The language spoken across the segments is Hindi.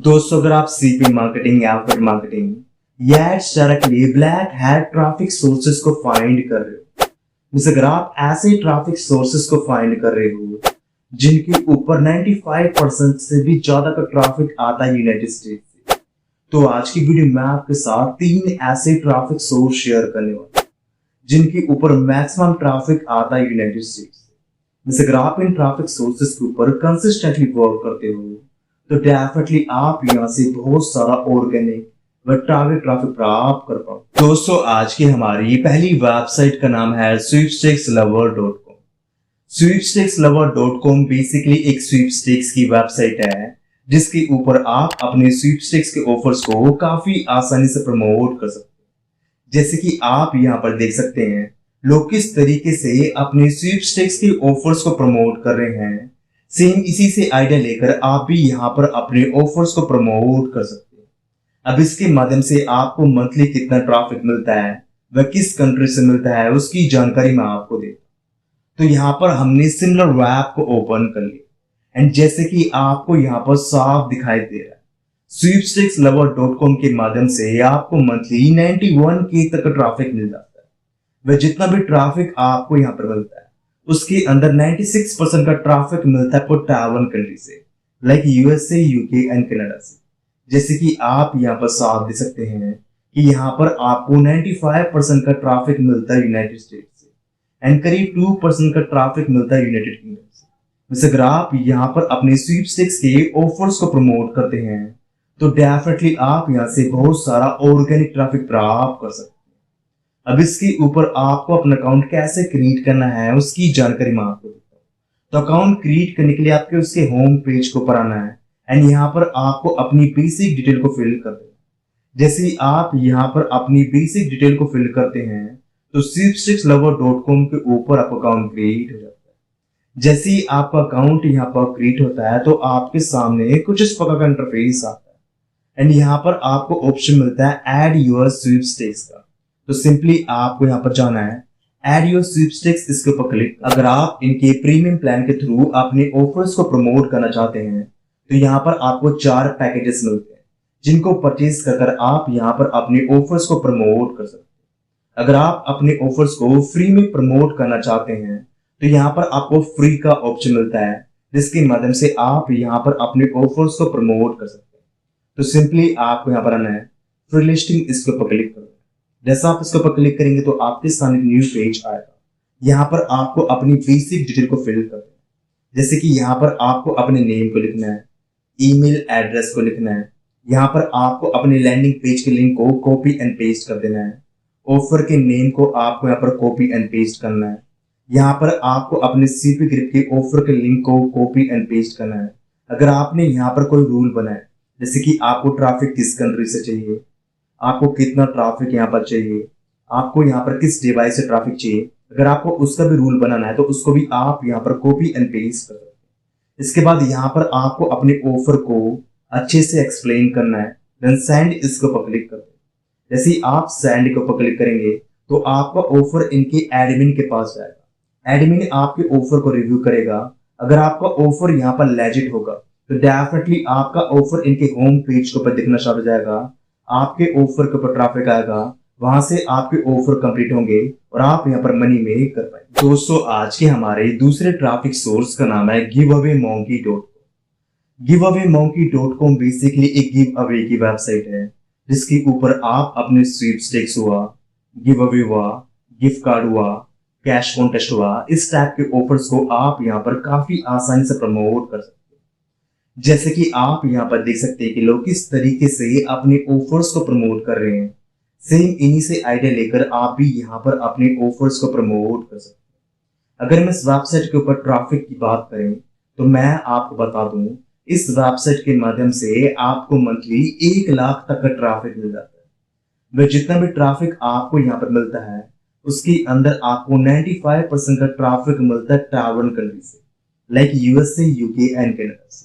दोस्तों, अगर आप सीपी मार्केटिंग या फिर मार्केटिंग या directly black hat traffic sources को फाइंड कर रहे हो, जैसे अगर आप ऐसे ट्रैफिक सोर्सेस को फाइंड कर रहे हो जिनके ऊपर 95% से भी ज्यादा का ट्रैफिक आता है यूनाइटेड स्टेट से, तो आज की वीडियो में आपके साथ 3 ऐसे ट्रैफिक सोर्स शेयर करने वाला हूं जिनके ऊपर मैक्सिमम ट्रैफिक आता है यूनाइटेड स्टेट से। जैसे अगर आप इन ट्रैफिक सोर्सेस के ऊपर कंसिस्टेंटली वर्क करते हो तो डेफिनेटली आप यहाँ से बहुत सारा ऑर्गेनिक व टारगेट ट्रैफिक प्राप्त कर पाओ। दोस्तों, आज की हमारी पहली वेबसाइट का नाम है sweepstakeslover.com। sweepstakeslover.com बेसिकली एक स्वीपस्टेक्स की वेबसाइट है जिसके ऊपर आप अपने स्वीपस्टेक्स के ऑफर्स को काफी आसानी से प्रमोट कर सकते हैं। जैसे कि आप यहाँ पर देख सकते हैं लोग किस तरीके से अपने स्वीपस्टेक्स के ऑफर्स को प्रमोट कर रहे हैं। सेम इसी से आइडिया लेकर आप भी यहाँ पर अपने ऑफर्स को प्रमोट कर सकते हैं। अब इसके माध्यम से आपको मंथली कितना ट्रैफिक मिलता है वह किस कंट्री से मिलता है उसकी जानकारी मैं आपको देता हूं। तो यहाँ पर हमने सिमिलर वेब को ओपन कर लिया एंड जैसे कि आपको यहाँ पर साफ दिखाई दे रहा है, sweepstakeslover.com के माध्यम से आपको मंथली 91K तक का ट्रैफिक मिल जाता है। वह जितना भी ट्रैफिक आपको यहाँ पर मिलता है उसके अंदर 96% का ट्रैफिक मिलता है टाइवान कंट्री से, like USA, UK and Canada से। जैसे कि आप यहाँ पर साफ देख सकते हैं कि यहाँ पर आपको 95% का ट्रैफिक मिलता है यूनाइटेड स्टेट्स से एंड करीब 2% का ट्रैफिक मिलता है यूनाइटेड किंगडम से। वैसे अगर आप यहाँ पर अपने स्वीपस्टेक्स के ऑफर्स को प्रमोट करते हैं तो डेफिनेटली आप यहाँ से बहुत सारा ऑर्गेनिक ट्रैफिक प्राप्त कर सकते हैं। अब इसके ऊपर आपको अपना अकाउंट कैसे क्रिएट करना है उसकी जानकारी मैं आपको देता हूँ। तो अकाउंट क्रिएट करने के लिए आपके उसके होम पेज को पर आना है एंड यहाँ पर आपको अपनी बेसिक डिटेल को फिल कर देना। जैसे ही आप यहाँ पर अपनी बेसिक डिटेल को फिल करते हैं तो sweepstakeslover.com के ऊपर आपका अकाउंट क्रिएट हो जाता है। जैसे ही आपका अकाउंट यहाँ पर क्रिएट होता है तो आपके सामने कुछ इस प्रकार का इंटरफेस आता है एंड यहाँ पर आपको ऑप्शन मिलता है एड योर स्वीपस्टेक्स का। तो सिंपली आपको यहाँ पर जाना है एड योर स्वीपस्टेक्स, इसके ऊपर क्लिक। अगर आप इनके प्रीमियम प्लान के थ्रू अपने ऑफर्स को प्रमोट करना चाहते हैं तो यहाँ पर आपको 4 पैकेजेस मिलते हैं जिनको परचेज कर आप यहाँ पर अपने ऑफर्स को प्रमोट कर सकते हैं। अगर आप अपने ऑफर्स को फ्री में प्रमोट करना चाहते हैं तो यहाँ पर आपको फ्री का ऑप्शन मिलता है जिसके माध्यम से आप यहाँ पर अपने ऑफर्स को प्रमोट कर सकते हैं। तो सिंपली आपको यहाँ पर आना है फ्री लिस्टिंग, इसके ऊपर क्लिक करो। जैसा आप इसके ऊपर क्लिक करेंगे तो आपके सामने न्यू पेज आएगा। यहाँ पर आपको अपनी बेसिक डिटेल को फिल करना है। जैसे कि यहाँ पर आपको अपने नेम को लिखना है, ईमेल एड्रेस को लिखना है। यहाँ पर आपको अपने लैंडिंग पेज के लिंक को कॉपी एंड पेस्ट कर देना है। ऑफर के नेम को आपको यहाँ पर कॉपी एंड पेस्ट करना है। यहाँ पर आपको अपने सीपी ग्रिप के ऑफर के लिंक को कॉपी एंड पेस्ट करना है। अगर आपने यहाँ पर कोई रूल बनाया, जैसे कि आपको ट्रैफिक किस कंट्री से चाहिए, आपको कितना ट्रैफिक यहाँ पर चाहिए, आपको यहाँ पर किस डिवाइस से ट्रैफिक चाहिए, अगर आपको उसका भी रूल बनाना है तो उसको भी आप यहाँ पर कॉपी एंड पेस्ट कर सकते हैं। इसके बाद यहाँ पर आपको अपने ऑफर को अच्छे से एक्सप्लेन करना है। देन सेंड, इसके ऊपर क्लिक कर दें। जैसे ही आप सेंड के ऊपर क्लिक करेंगे तो आपका ऑफर इनके एडमिन के पास जाएगा। एडमिन आपके ऑफर को रिव्यू करेगा। अगर आपका ऑफर यहाँ पर लेजिट होगा तो डेफिनेटली आपका ऑफर इनके होम पेज के ऊपर दिखना स्टार्ट हो जाएगा। आपके ऑफर के ऊपर ट्रैफिक आएगा, वहां से आपके ऑफर कंप्लीट होंगे और आप यहाँ पर मनी मेक कर पाएंगे। दोस्तों, आज के हमारे दूसरे ट्रैफिक सोर्स का नाम है giveawaymonkey.com। giveawaymonkey.com बेसिकली एक गिव अवे की वेबसाइट है जिसके ऊपर आप अपने स्वीपस्टेक्स हुआ, गिव अवे हुआ, गिफ्ट कार्ड हुआ, कैश कॉन्टेस्ट हुआ, इस टाइप के ऑफर्स को आप यहाँ पर काफी आसानी से प्रमोट कर सकते हैं। जैसे कि आप यहाँ पर देख सकते हैं कि लोग किस तरीके से अपने ऑफर्स को प्रमोट कर रहे हैं। सेम इन्हीं से आइडिया लेकर आप भी यहाँ पर अपने ऑफर्स को प्रमोट कर सकते हैं। अगर हम इस वेबसाइट के ऊपर ट्रैफिक की बात करें तो मैं आपको बता दूं, इस वेबसाइट के माध्यम से आपको मंथली 1 लाख तक का ट्रैफिक मिल जाता है। वह जितना भी ट्रैफिक आपको यहाँ पर मिलता है उसके अंदर आपको 95% का ट्रैफिक मिलता है टाइवान कंट्री से, like USA, UK and Canada से।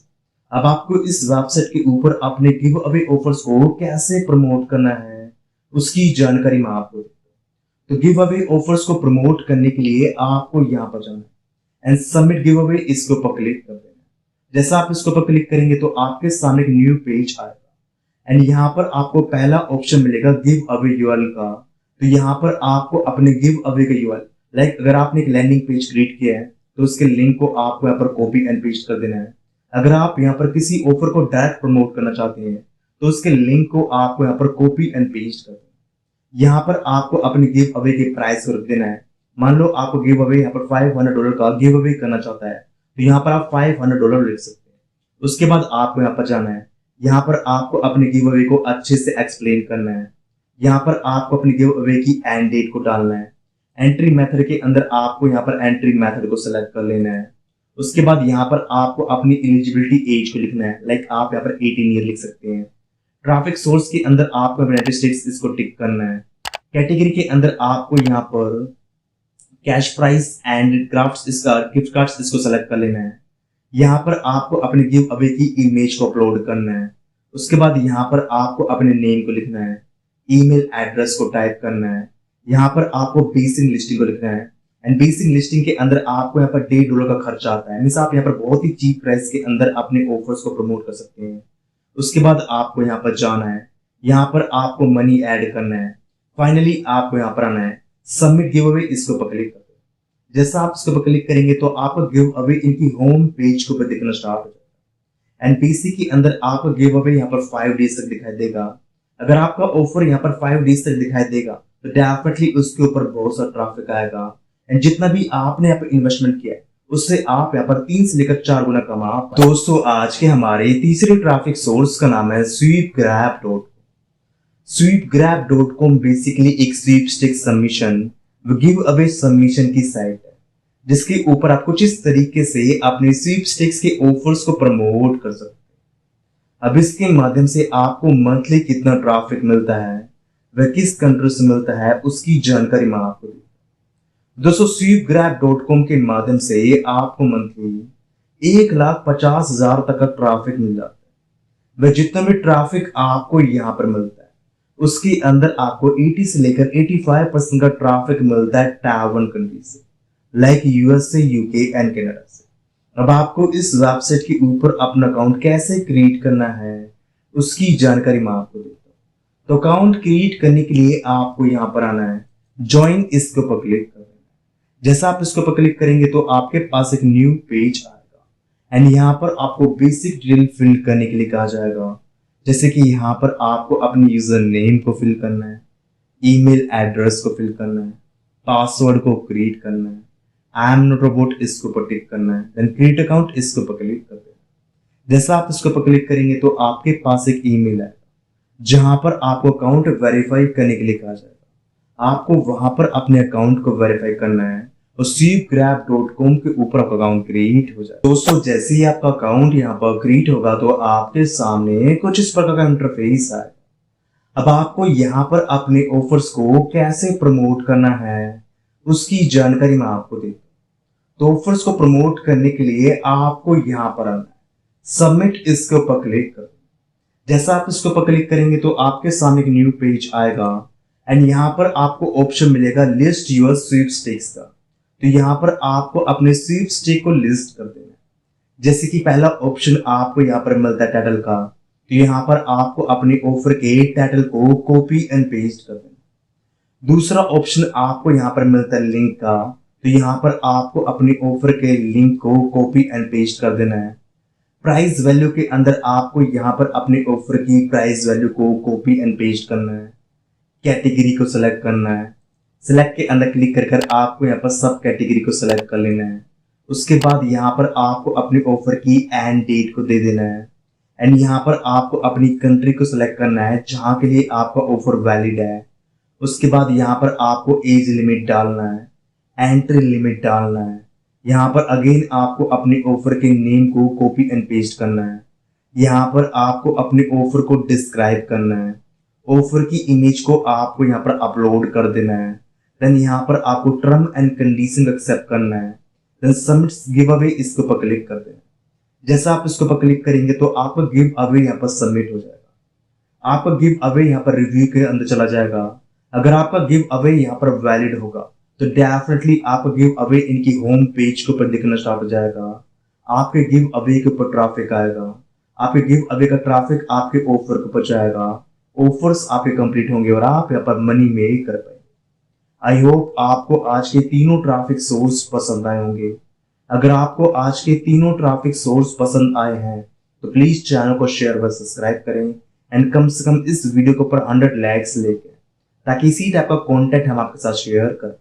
अब आपको इस वेबसाइट के ऊपर अपने गिव अवे ऑफर्स को कैसे प्रमोट करना है उसकी जानकारी मैं आपको देता हूं। तो गिव अवे ऑफर्स को प्रमोट करने के लिए आपको यहाँ पर जाना है एंड सबमिट गिव अवे, इसके ऊपर क्लिक कर देना है। जैसा आप इसके ऊपर क्लिक करेंगे तो आपके सामने एक न्यू पेज आएगा एंड यहाँ पर आपको पहला ऑप्शन मिलेगा गिव अवे यूआरएल का। तो यहाँ पर आपको अपने गिव अवे का यूआरएल, लाइक अगर आपने एक लैंडिंग पेज क्रिएट किया है तो उसके लिंक को आपको यहाँ पर कॉपी एंड पेस्ट कर देना है। अगर आप यहाँ पर किसी ऑफर को डायरेक्ट प्रमोट करना चाहते हैं तो उसके लिंक को आपको यहाँ पर कॉपी एंड पेस्ट कर देना है। यहाँ पर आपको अपने गिव अवे के प्राइस को रख देना है। मान लो आपको गिव अवे यहाँ पर $500 का गिव अवे करना चाहता है तो यहाँ पर आप $500 लिख सकते हैं। उसके बाद आपको यहाँ पर जाना है, यहाँ पर आपको अपने गिव अवे को अच्छे से एक्सप्लेन करना है। यहाँ पर आपको अपनी गिव अवे की एंड डेट को डालना है। एंट्री मेथड के अंदर आपको यहाँ पर एंट्री मेथड को सिलेक्ट कर लेना है। उसके बाद यहाँ पर आपको अपनी एलिजिबिलिटी एज को लिखना है, लाइक आप यहाँ पर 18 ईयर लिख सकते हैं। ट्रैफिक सोर्स के अंदर आपको यूनाइटेड स्टेट्स इसको टिक करना है। कैटेगरी के अंदर आपको यहाँ पर कैश प्राइस एंड क्राफ्ट्स इसका गिफ्ट कार्ड्स इसको सेलेक्ट कर लेना है। यहाँ पर आपको अपने गिव अवे की इमेज को अपलोड करना है। उसके बाद यहाँ पर आपको अपने नेम को लिखना है, ईमेल एड्रेस को टाइप करना है। यहाँ पर आपको बेसिक लिस्टिंग को लिखना है एंड बेसिक लिस्टिंग के अंदर आपको यहाँ पर $1.5 का खर्चा आता है। मींस आप यहाँ पर बहुत ही चीप प्राइस के अंदर अपने ऑफर्स को प्रमोट कर सकते हैं। उसके बाद आपको यहाँ पर जाना है, यहाँ पर आपको मनी ऐड करना है। फाइनली आपको यहाँ पर आना है, सबमिट गिव अवे, इसके ऊपर क्लिक करते हैं। जैसा आप इसके ऊपर क्लिक करेंगे तो आपको गिव अवे इनकी होम पेज के ऊपर दिखना स्टार्ट हो जाएगा एंड पीसी के अंदर आपको गिव अवे यहाँ पर 5 डेज तक दिखाई देगा। अगर आपका ऑफर यहाँ पर 5 डेज तक दिखाई देगा तो डेफिनेटली उसके ऊपर बहुत सा ट्रैफिक आएगा एंड जितना भी आपने यहाँ पर इन्वेस्टमेंट किया है उससे आप यहाँ पर 3 से लेकर 4 गुना कमा पाएंगे। दोस्तों आज के हमारे तीसरे ट्रैफिक सोर्स का नाम है स्वीपग्रैब.com। स्वीपग्रैब.com बेसिकली एक स्वीपस्टिक सबमिशन गिव अवे सबमिशन की साइट है जिसके ऊपर आप कुछ इस तरीके से अपने स्वीपस्टिक्स के ऑफर्स को प्रमोट कर सकते हैं। अब इसके माध्यम से आपको मंथली कितना ट्रैफिक मिलता है, वह किस कंट्री से मिलता है, उसकी जानकारी मैं आपको दूं। दोस्तों स्वीपग्रैब.com के माध्यम से आपको मंथली 1,50,000 तक का ट्रैफिक मिल जाता है। वह जितना भी ट्रैफिक आपको यहाँ पर मिलता है उसके अंदर आपको 80 से लेकर 85% का ट्रैफिक मिलता है टायर 1 कंट्री से, like USA, UK and Canada से। अब आपको इस वेबसाइट के ऊपर अपना अकाउंट कैसे क्रिएट करना है उसकी जानकारी मैं आपको देता हूँ। तो अकाउंट क्रिएट करने के लिए आपको यहाँ पर आना है, ज्वाइन, इसके ऊपर क्लिक करना है। जैसा आप इसके ऊपर क्लिक करेंगे तो आपके पास एक न्यू पेज आएगा एंड यहाँ पर आपको बेसिक डिटेल फिल करने के लिए कहा जाएगा, जैसे कि यहाँ पर आपको अपने यूजर नेम को फिल करना है, ईमेल एड्रेस को फिल करना है, पासवर्ड को क्रिएट करना है, आई एम नॉट रोबोट इसके ऊपर टिक करना है, देन क्रिएट अकाउंट इसके ऊपर क्लिक कर देना। जैसा आप इसके ऊपर क्लिक करेंगे तो आपके पास एक ईमेल आएगा जहां पर आपको अकाउंट वेरीफाई करने के लिए कहा जाएगा। आपको वहां पर अपने अकाउंट को वेरीफाई करना है और स्वीपग्रैब.com के ऊपर आपका अकाउंट क्रिएट हो जाए। दोस्तों जैसे ही आपका अकाउंट यहाँ पर क्रिएट होगा तो आपके सामने कुछ इस प्रकार का इंटरफेस आएगा। अब आपको यहाँ पर अपने ऑफर्स को कैसे प्रमोट करना है उसकी जानकारी मैं आपको देता हूँ। तो ऑफर्स को प्रमोट करने के लिए आपको यहाँ पर आना है, सबमिट, इसके ऊपर क्लिक करो। जैसा आप इसके ऊपर क्लिक करेंगे तो आपके सामने एक न्यू पेज आएगा एंड यहाँ पर आपको ऑप्शन मिलेगा लिस्ट योर स्वीपस्टिक्स का। तो यहाँ पर आपको अपने स्वीपस्टिक को लिस्ट कर देना है। जैसे कि पहला ऑप्शन आपको यहाँ पर मिलता है टाइटल का, तो यहाँ पर आपको अपने ऑफर के टाइटल को कॉपी एंड पेस्ट कर देना। दूसरा ऑप्शन आपको यहाँ पर मिलता है लिंक का, तो यहाँ पर आपको अपने ऑफर के लिंक को कॉपी एंड पेस्ट कर देना है। प्राइस वैल्यू के अंदर आपको यहाँ पर अपने ऑफर की प्राइस वैल्यू को कॉपी एंड पेस्ट करना है। कैटेगरी को सिलेक्ट करना है, सिलेक्ट के अंदर क्लिक कर कर आपको यहाँ पर सब कैटेगरी को सिलेक्ट कर लेना है। उसके बाद यहाँ पर आपको अपने ऑफर की एंड डेट को दे देना है एंड यहाँ पर आपको अपनी कंट्री को सिलेक्ट करना है जहाँ के लिए आपका ऑफर वैलिड है। उसके बाद यहाँ पर आपको एज लिमिट डालना है, एंट्री लिमिट डालना है। यहाँ पर अगेन आपको अपने ऑफर के नेम को कॉपी एंड पेस्ट करना है। यहाँ पर आपको अपने ऑफर को डिस्क्राइब करना है, ऑफर की इमेज को आपको यहाँ पर अपलोड कर देना है। देन यहाँ पर आपको टर्म एंड कंडीशन एक्सेप्ट करना है। देन सबमिट गिव अवे, इसके ऊपर क्लिक कर देना। जैसा आप इसके ऊपर क्लिक करेंगे तो आपका गिव अवे यहाँ पर सबमिट हो जाएगा। आपका गिव अवे यहाँ पर रिव्यू के अंदर चला जाएगा। अगर आपका गिव अवे यहाँ पर वैलिड होगा तो डेफिनेटली आपका गिव अवे इनकी होम पेज के ऊपर दिखना स्टार्ट हो जाएगा। आपके गिव अवे के ऊपर ट्रैफिक आएगा, आपके गिव अवे का ट्रैफिक आपके ऑफर के ऊपर जाएगा, ऑफर्स आपके कंप्लीट होंगे और आप यहाँ पर मनी मेक कर पाएंगे। आई होप आपको आज के तीनों ट्रैफिक सोर्स पसंद आए होंगे। अगर आपको आज के तीनों ट्रैफिक सोर्स पसंद आए हैं तो प्लीज चैनल को शेयर व सब्सक्राइब करें एंड कम से कम इस वीडियो के ऊपर 100 लाइक्स लेके, ताकि इसी टाइप का कंटेंट हम आपके साथ शेयर कर पाए।